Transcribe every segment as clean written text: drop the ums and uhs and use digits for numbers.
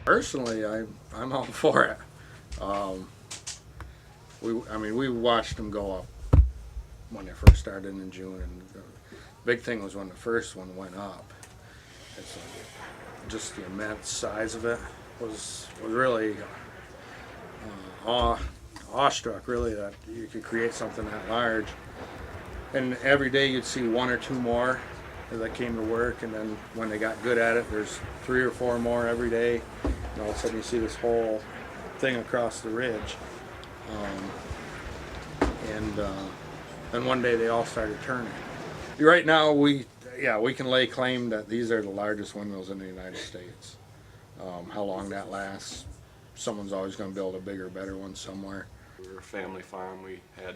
Personally, I'm all for it. We watched them go up when they first started in June, and the big thing was when the first one went up. It's just the immense size of it was really awestruck, really, that you could create something that large. And every day you'd see one or two more that came to work, and then when they got good at it, there's 3 or 4 more every day. And all of a sudden you see this whole thing across the ridge. Then one day they all started turning. Right now we can lay claim that these are the largest windmills in the United States. How long that lasts, someone's always going to build a bigger, better one somewhere. We were a family farm. We had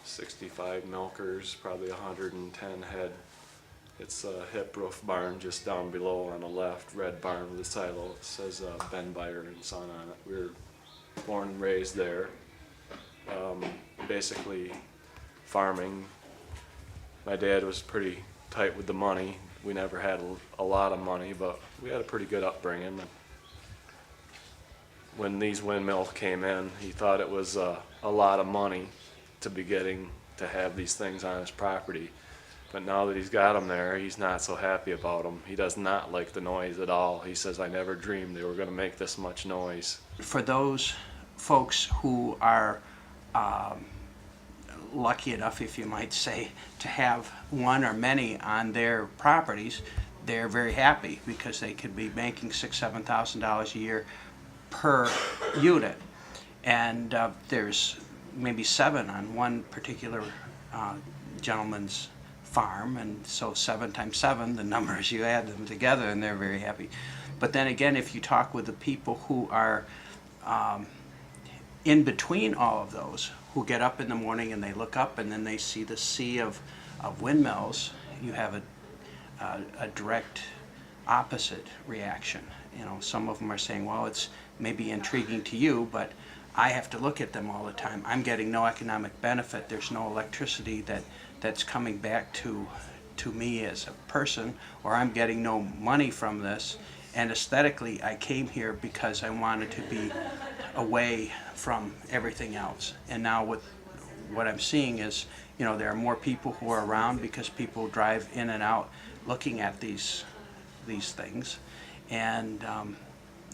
65 milkers, probably 110 head. It's a hip roof barn just down below on the left, red barn with a silo. It says Ben Byer and Son on it. We were born and raised there. Basically farming. My dad was pretty tight with the money. We never had a lot of money, but we had a pretty good upbringing. When these windmills came in, he thought it was a lot of money to be getting to have these things on his property. But now that he's got them there, he's not so happy about them. He does not like the noise at all. He says, I never dreamed they were going to make this much noise. For those folks who are lucky enough, if you might say, to have one or many on their properties, they're very happy because they could be making $6,000, $7,000 a year per unit. And there's maybe 7 on one particular gentleman's farm, and so 7 times 7, the numbers, you add them together and they're very happy. But then again, if you talk with the people who are in between all of those, who get up in the morning and they look up and then they see the sea of windmills, you have a direct opposite reaction. You know, some of them are saying, well, it's maybe intriguing to you, but I have to look at them all the time. I'm getting no economic benefit. There's no electricity that's coming back to me as a person, or I'm getting no money from this. And aesthetically, I came here because I wanted to be away from everything else. And now with what I'm seeing is, you know, there are more people who are around because people drive in and out looking at these things. And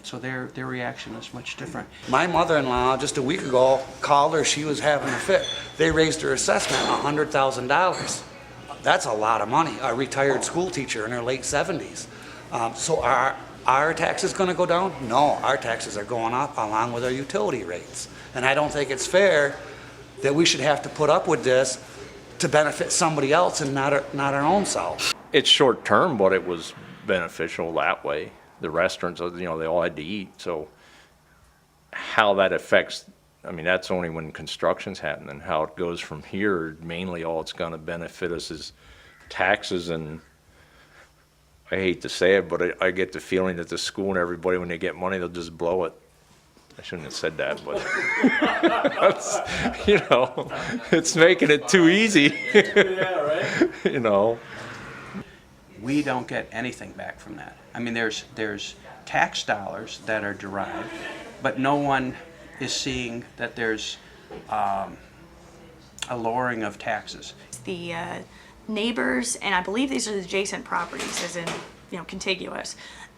so their reaction is much different. My mother-in-law just a week ago called her. She was having a fit. They raised her assessment $100,000. That's a lot of money. A retired school teacher in her late 70s. So are our taxes going to go down? No, our taxes are going up along with our utility rates. And I don't think it's fair that we should have to put up with this to benefit somebody else and not our own self. It's short term, but it was beneficial that way. The restaurants, you know, they all had to eat. So how that affects, I mean, that's only when construction's happening. How it goes from here, mainly all it's going to benefit us is taxes. And I hate to say it, but I get the feeling that the school and everybody, when they get money, they'll just blow it. I shouldn't have said that, but you know, it's making it too easy. Yeah, right? You know. We don't get anything back from that. I mean, there's tax dollars that are derived, but no one is seeing that there's a lowering of taxes. The neighbors, and I believe these are the adjacent properties, as in, you know, contiguous,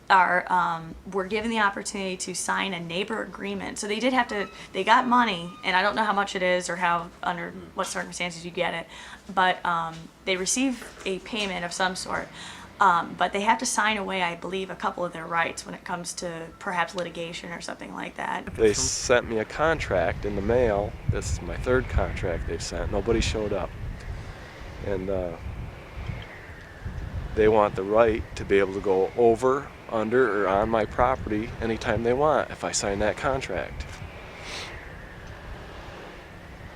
were given the opportunity to sign a neighbor agreement. So they did have to, they got money, and I don't know how much it is or how, under what circumstances you get it, but they receive a payment of some sort. But they have to sign away, I believe, a couple of their rights when it comes to perhaps litigation or something like that. They sent me a contract in the mail. This is my 3rd contract they've sent. Nobody showed up. And they want the right to be able to go over, under, or on my property anytime they want if I sign that contract.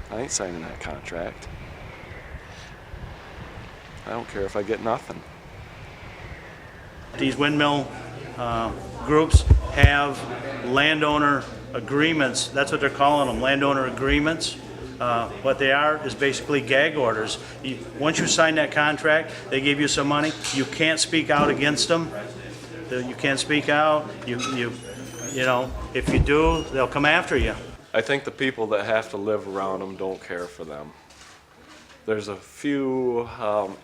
I ain't signing that contract. I don't care if I get nothing. These windmill groups have landowner agreements. That's what they're calling them, landowner agreements. What they are is basically gag orders. Once you sign that contract, they give you some money. You can't speak out against them. You can't speak out. You know, if you do, they'll come after you. I think the people that have to live around them don't care for them. There's a few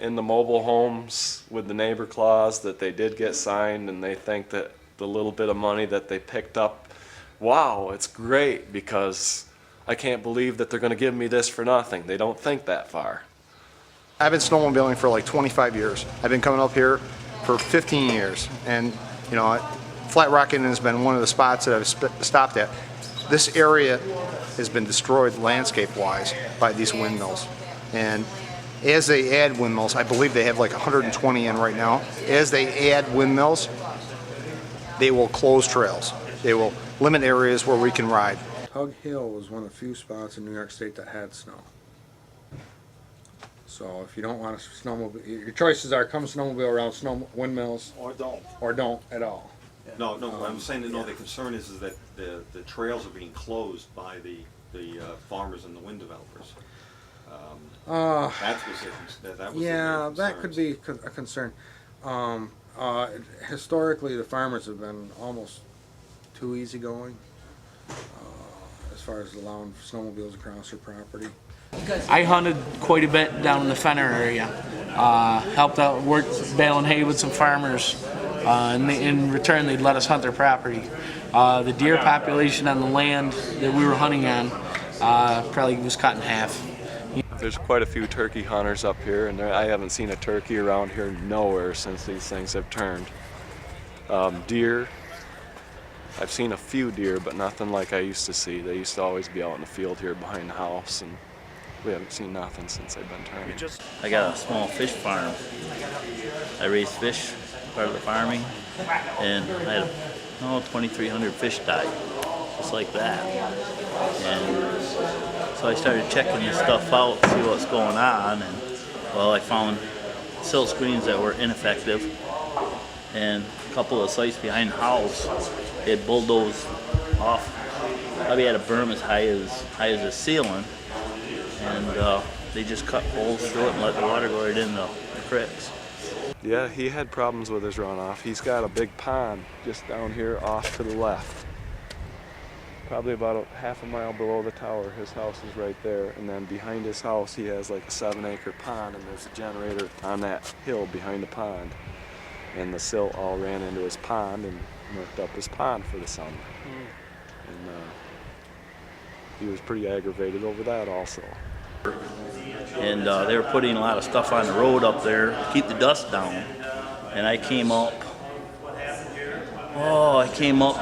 in the mobile homes with the neighbor clause that they did get signed, and they think that the little bit of money that they picked up, wow, it's great because I can't believe that they're going to give me this for nothing. They don't think that far. I've been snowmobiling for like 25 years. I've been coming up here for 15 years, and you know, Flat Rock Inn has been one of the spots that I've stopped at. This area has been destroyed landscape-wise by these windmills, and as they add windmills, I believe they have like 120 in right now. As they add windmills, they will close trails. They will limit areas where we can ride. Tug Hill was one of the few spots in New York State that had snow. So if you don't want to snowmobile, your choices are come snowmobile around windmills Or don't. or don't at all. No, I'm saying that, no, the concern is that the trails are being closed by the farmers and the wind developers. That's what that was. Yeah, that could be a concern. Historically, the farmers have been almost too easygoing as far as allowing snowmobiles across their property. I hunted quite a bit down in the Fenner area. Helped out, worked baling hay with some farmers. And in return, they'd let us hunt their property. The deer population on the land that we were hunting on probably was cut in half. There's quite a few turkey hunters up here, and I haven't seen a turkey around here nowhere since these things have turned. Deer, I've seen a few deer, but nothing like I used to see. They used to always be out in the field here behind the house, and we haven't seen nothing since they've been turning. I got a small fish farm. I raise fish, part of the farming, and I had 2,300 fish died, just like that. And so I started checking this stuff out, see what's going on, and well, I found sill screens that were ineffective, and a couple of sites behind the house, it bulldozed off. Probably had a berm as high as the ceiling, and they just cut holes through it and let the water go right in the creeks. Yeah, he had problems with his runoff. He's got a big pond just down here off to the left. Probably about a half a mile below the tower. His house is right there, and then behind his house he has like a 7-acre pond, and there's a generator on that hill behind the pond. And the silt all ran into his pond and murked up his pond for the summer. And he was pretty aggravated over that also. And they were putting a lot of stuff on the road up there to keep the dust down. And I came up,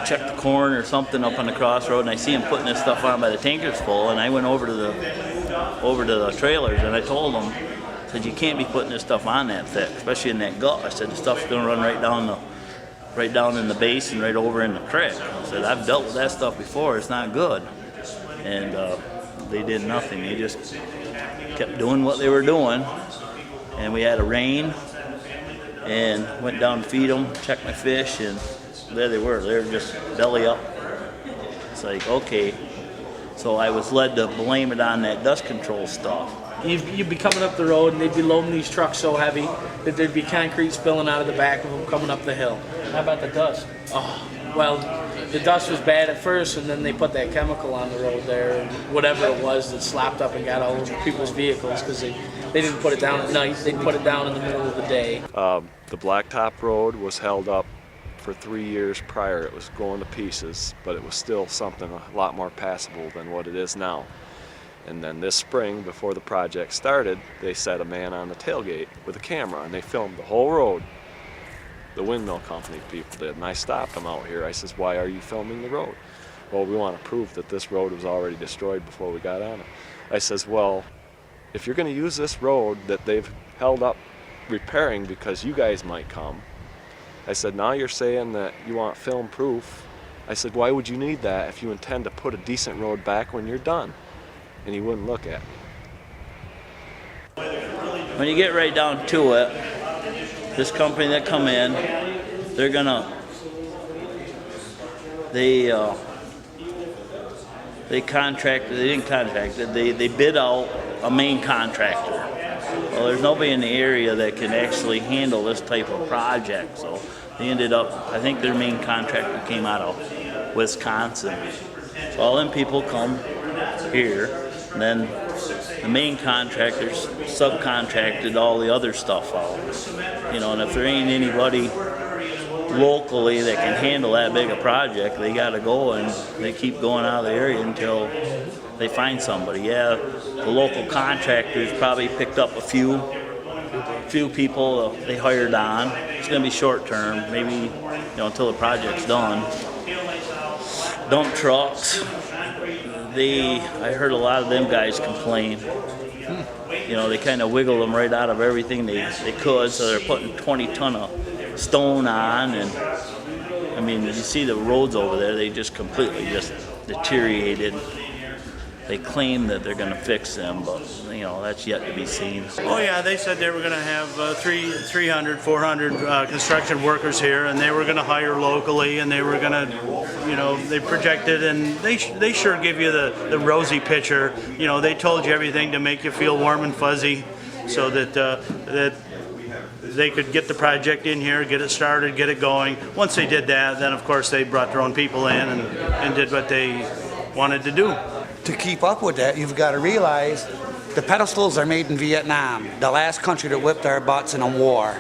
checked the corn or something up on the crossroad, and I see him putting this stuff on by the tankers full, and I went over to the trailers and I told them, I said, you can't be putting this stuff on that thick, especially in that gut. I said, the stuff's gonna run right down in the basin, right over in the creek. I said, I've dealt with that stuff before, it's not good. And they did nothing. They just kept doing what they were doing. And we had a rain and went down to feed them, checked my fish, and there they were. They were just belly up. It's like, okay. So I was led to blame it on that dust control stuff. You'd be coming up the road and they'd be loading these trucks so heavy that there'd be concrete spilling out of the back of them coming up the hill. How about the dust? Oh, well, the dust was bad at first, and then they put that chemical on the road there, and whatever it was that slopped up and got all over people's vehicles because they didn't put it down at night, they'd put it down in the middle of the day. The Blacktop Road was held up for 3 years prior. It was going to pieces, but it was still something a lot more passable than what it is now. And then this spring, before the project started, they set a man on the tailgate with a camera, and they filmed the whole road. The windmill company people did, and I stopped them out here. I says, why are you filming the road? Well, we want to prove that this road was already destroyed before we got on it. I says, well, if you're going to use this road that they've held up repairing because you guys might come, I said, now you're saying that you want film proof. I said, why would you need that if you intend to put a decent road back when you're done? And he wouldn't look at me. When you get right down to it, this company that come in, they're gonna, they bid out a main contractor. Well, there's nobody in the area that can actually handle this type of project, so They ended up, I think their main contractor came out of Wisconsin. So all them people come here, and then the main contractors subcontracted all the other stuff out. You know, and if there ain't anybody locally that can handle that big a project, they gotta go, and they keep going out of the area until they find somebody. Yeah, the local contractors probably picked up a few people they hired on. It's gonna be short term, maybe, you know, until the project's done. Dump trucks, I heard a lot of them guys complain. You know, they kind of wiggle them right out of everything they could, so they're putting 20 ton of stone on, and I mean, you see the roads over there, they just completely just deteriorated. They claim that they're gonna fix them, but you know, that's yet to be seen. Oh yeah, they said they were gonna have 300, 400 construction workers here, and they were gonna hire locally, and they were gonna, you know, they projected, and they sure give you the rosy picture. You know, they told you everything to make you feel warm and fuzzy, so that that they could get the project in here, get it started, get it going. Once they did that, then of course they brought their own people in and did what they wanted to do. To keep up with that, you've got to realize the pedestals are made in Vietnam, the last country that whipped our butts in a war.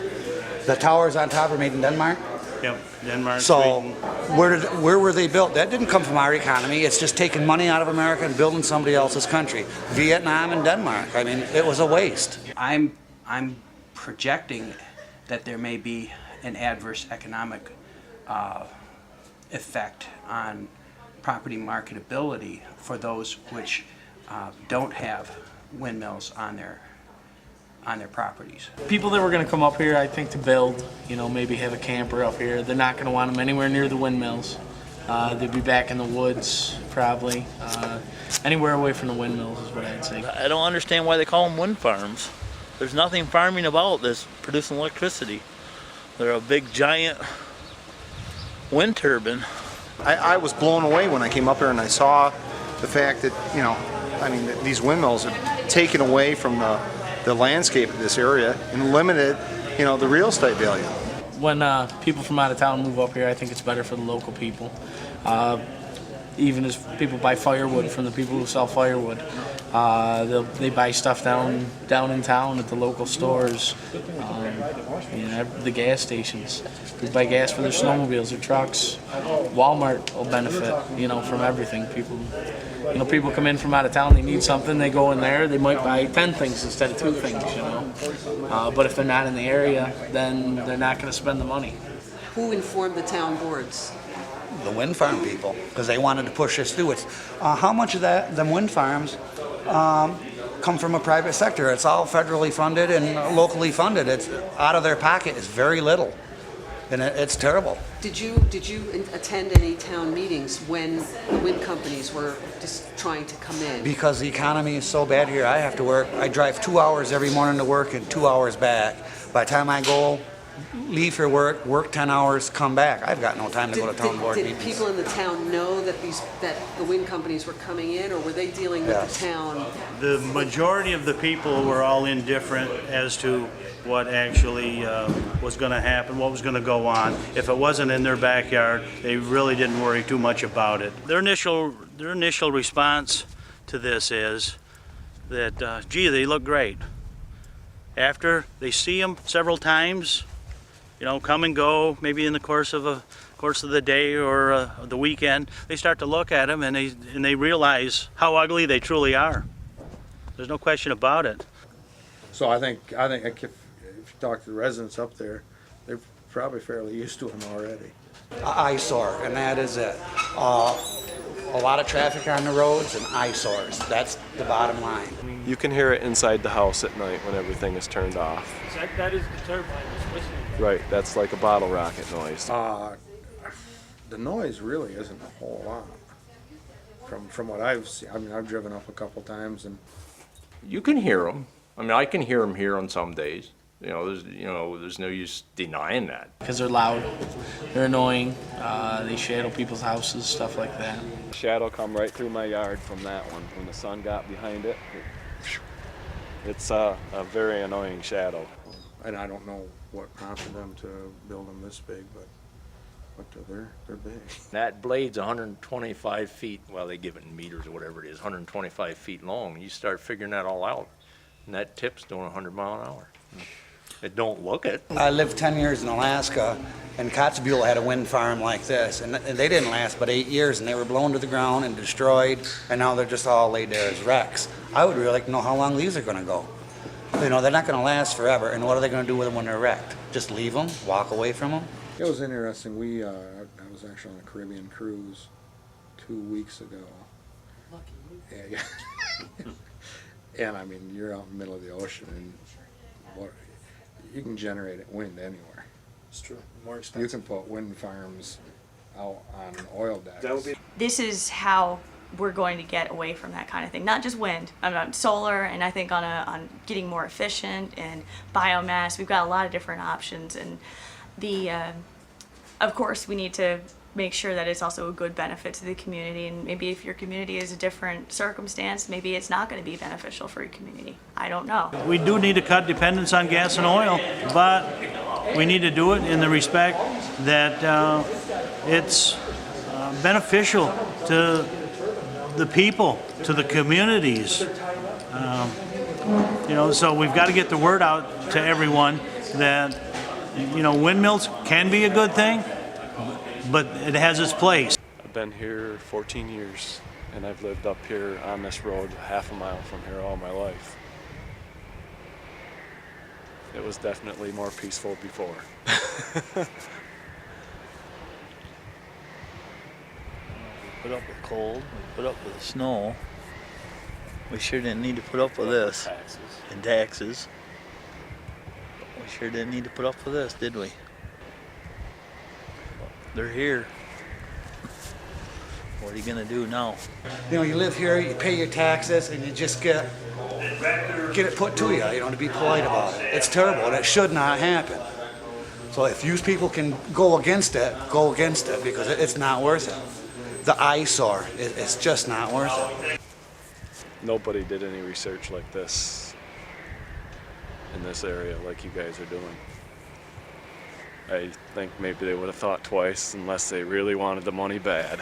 The towers on top are made in Denmark. Yep, Denmark, So Sweden. where were they built? That didn't come from our economy. It's just taking money out of America and building somebody else's country. Vietnam and Denmark. I mean, it was a waste. I'm projecting that there may be an adverse economic effect on property marketability for those which don't have windmills on their properties. People that were going to come up here, I think, to build, you know, maybe have a camper up here, they're not going to want them anywhere near the windmills. They'd be back in the woods, probably. Anywhere away from the windmills is what I'd say. I don't understand why they call them wind farms. There's nothing farming about this producing electricity. They're a big giant wind turbine. I was blown away when I came up here and I saw the fact that, you know, I mean, these windmills are taken away from the landscape of this area and limited, you know, the real estate value. When people from out of town move up here, I think it's better for the local people. Even as people buy firewood from the people who sell firewood, they buy stuff down in town at the local stores, you know, the gas stations. They buy gas for their snowmobiles, their trucks. Walmart will benefit, you know, from everything. People come in from out of town, they need something, they go in there, they might buy 10 things instead of 2 things, you know. But if they're not in the area, then they're not going to spend the money. Who informed the town boards? The wind farm people, because they wanted to push this through. It's how much of them wind farms come from a private sector? It's all federally funded and locally funded. It's out of their pocket. It's very little, and it's terrible. Did you attend any town meetings when the wind companies were just trying to come in? Because the economy is so bad here, I drive 2 hours every morning to work and 2 hours back. By the time I leave for work 10 hours, come back, I've got no time to go to town board meetings. Did people in the town know that the wind companies were coming in, or were they dealing with the town? The majority of the people were all indifferent as to what actually was going to happen, what was going to go on. If it wasn't in their backyard, they really didn't worry too much about it. Their initial response to this is that, gee, they look great. After they see them several times, you know, come and go, maybe in the course of the day or the weekend, they start to look at them and they realize how ugly they truly are. There's no question about it. So I think if you talk to the residents up there, they're probably fairly used to them already. Eyesore, and that is it. A lot of traffic on the roads and eyesores. That's the bottom line. You can hear it inside the house at night when everything is turned off. That is the turbine. Right, that's like a bottle rocket noise. The noise really isn't a whole lot. From what I've seen, I mean, I've driven up a couple times and You can hear them. I mean, I can hear them here on some days. There's no use denying that. Because they're loud, they're annoying, they shadow people's houses, stuff like that. Shadow come right through my yard from that one. When the sun got behind it, it's a very annoying shadow. and I don't know what prompted them to build them this big, but they're big. That blade's 125 feet, well, they give it in meters or whatever it is, 125 feet long. You start figuring that all out, and that tip's doing 100 mile an hour. It don't look it. I lived 10 years in Alaska, and Kotzebue had a wind farm like this, and they didn't last but 8 years, and they were blown to the ground and destroyed, and now they're just all laid there as wrecks. I would really like to know how long these are going to go. You know, they're not going to last forever, and what are they going to do with them when they're wrecked? Just leave them? Walk away from them? It was interesting. I was actually on a Caribbean cruise 2 weeks ago. Lucky you. Yeah. And I mean, you're out in the middle of the ocean, and you can generate wind anywhere. It's true. More You expensive. can put wind farms out on oil decks. This is how we're going to get away from that kind of thing. Not just wind, solar, and I think on getting more efficient and biomass. We've got a lot of different options, and of course, we need to make sure that it's also a good benefit to the community. And maybe if your community is a different circumstance, maybe it's not going to be beneficial for your community. I don't know. We do need to cut dependence on gas and oil, but we need to do it in the respect that it's beneficial to the people, to the communities. So we've got to get the word out to everyone that, windmills can be a good thing, but it has its place. I've been here 14 years, and I've lived up here on this road half a mile from here all my life. It was definitely more peaceful before. We put up with cold, we put up with snow. We sure didn't need to put up with this. And taxes. We sure didn't need to put up with this, did we? They're here. What are you gonna do now? You know, you live here, you pay your taxes, and you just get it put to you, to be polite about it. It's terrible, and it should not happen. So if you people can go against it, because it's not worth it. The eyesore, it's just not worth it. Nobody did any research like this in this area like you guys are doing. I think maybe they would have thought twice unless they really wanted the money bad.